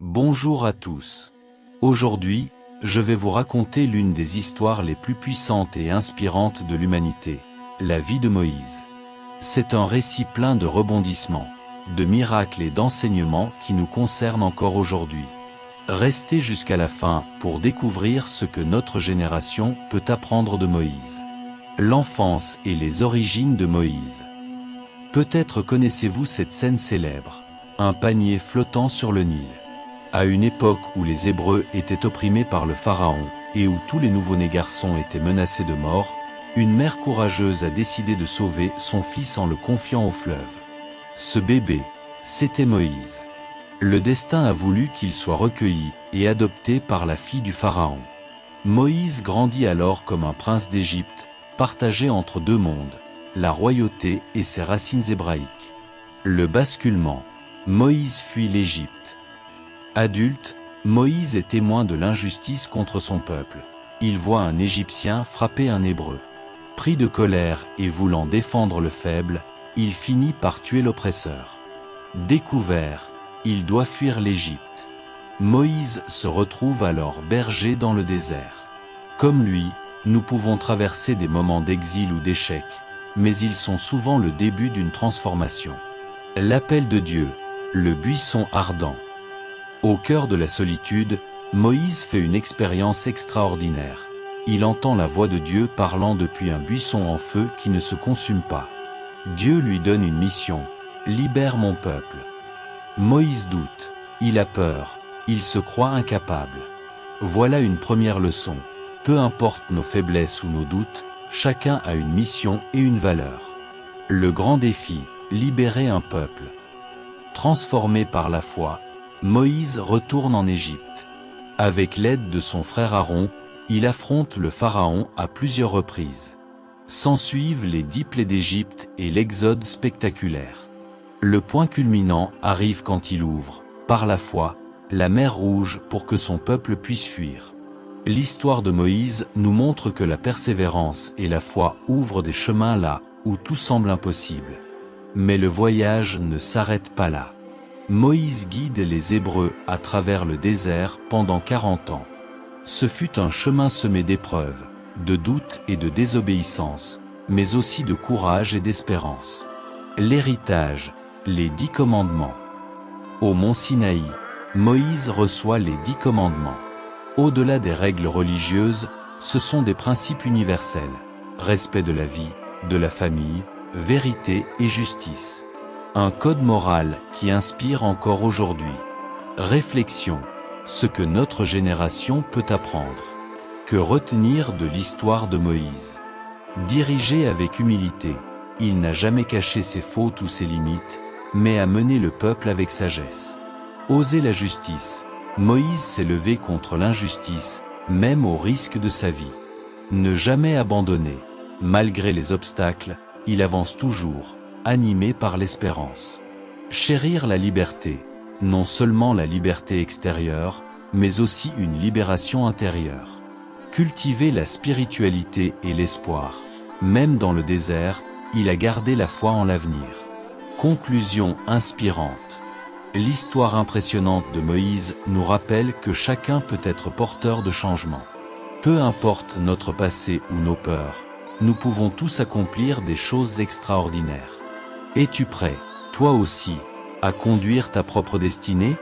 Bonjour à tous. Aujourd'hui, je vais vous raconter l'une des histoires les plus puissantes et inspirantes de l'humanité, la vie de Moïse. C'est un récit plein de rebondissements, de miracles et d'enseignements qui nous concernent encore aujourd'hui. Restez jusqu'à la fin pour découvrir ce que notre génération peut apprendre de Moïse. L'enfance et les origines de Moïse. Peut-être connaissez-vous cette scène célèbre, un panier flottant sur le Nil. À une époque où les Hébreux étaient opprimés par le Pharaon et où tous les nouveau-nés garçons étaient menacés de mort, une mère courageuse a décidé de sauver son fils en le confiant au fleuve. Ce bébé, c'était Moïse. Le destin a voulu qu'il soit recueilli et adopté par la fille du Pharaon. Moïse grandit alors comme un prince d'Égypte, partagé entre deux mondes, la royauté et ses racines hébraïques. Le basculement. Moïse fuit l'Égypte. Adulte, Moïse est témoin de l'injustice contre son peuple. Il voit un Égyptien frapper un Hébreu. Pris de colère et voulant défendre le faible, il finit par tuer l'oppresseur. Découvert, il doit fuir l'Égypte. Moïse se retrouve alors berger dans le désert. Comme lui, nous pouvons traverser des moments d'exil ou d'échec, mais ils sont souvent le début d'une transformation. L'appel de Dieu, le buisson ardent. Au cœur de la solitude, Moïse fait une expérience extraordinaire. Il entend la voix de Dieu parlant depuis un buisson en feu qui ne se consume pas. Dieu lui donne une mission, « Libère mon peuple ». Moïse doute, il a peur, il se croit incapable. Voilà une première leçon. Peu importe nos faiblesses ou nos doutes, chacun a une mission et une valeur. Le grand défi, libérer un peuple. Transformé par la foi, Moïse retourne en Égypte. Avec l'aide de son frère Aaron, il affronte le Pharaon à plusieurs reprises. S'ensuivent les 10 plaies d'Égypte et l'exode spectaculaire. Le point culminant arrive quand il ouvre, par la foi, la mer Rouge pour que son peuple puisse fuir. L'histoire de Moïse nous montre que la persévérance et la foi ouvrent des chemins là où tout semble impossible. Mais le voyage ne s'arrête pas là. Moïse guide les Hébreux à travers le désert pendant 40 ans. Ce fut un chemin semé d'épreuves, de doutes et de désobéissance, mais aussi de courage et d'espérance. L'héritage, les 10 commandements. Au mont Sinaï, Moïse reçoit les 10 commandements. Au-delà des règles religieuses, ce sont des principes universels. Respect de la vie, de la famille, vérité et justice. Un code moral qui inspire encore aujourd'hui. Réflexion. Ce que notre génération peut apprendre. Que retenir de l'histoire de Moïse? Dirigé avec humilité, il n'a jamais caché ses fautes ou ses limites, mais a mené le peuple avec sagesse. Oser la justice. Moïse s'est levé contre l'injustice, même au risque de sa vie. Ne jamais abandonner. Malgré les obstacles, il avance toujours, animé par l'espérance. Chérir la liberté. Non seulement la liberté extérieure, mais aussi une libération intérieure. Cultiver la spiritualité et l'espoir. Même dans le désert, il a gardé la foi en l'avenir. Conclusion inspirante. L'histoire impressionnante de Moïse nous rappelle que chacun peut être porteur de changement. Peu importe notre passé ou nos peurs, nous pouvons tous accomplir des choses extraordinaires. Es-tu prêt, toi aussi, à conduire ta propre destinée ?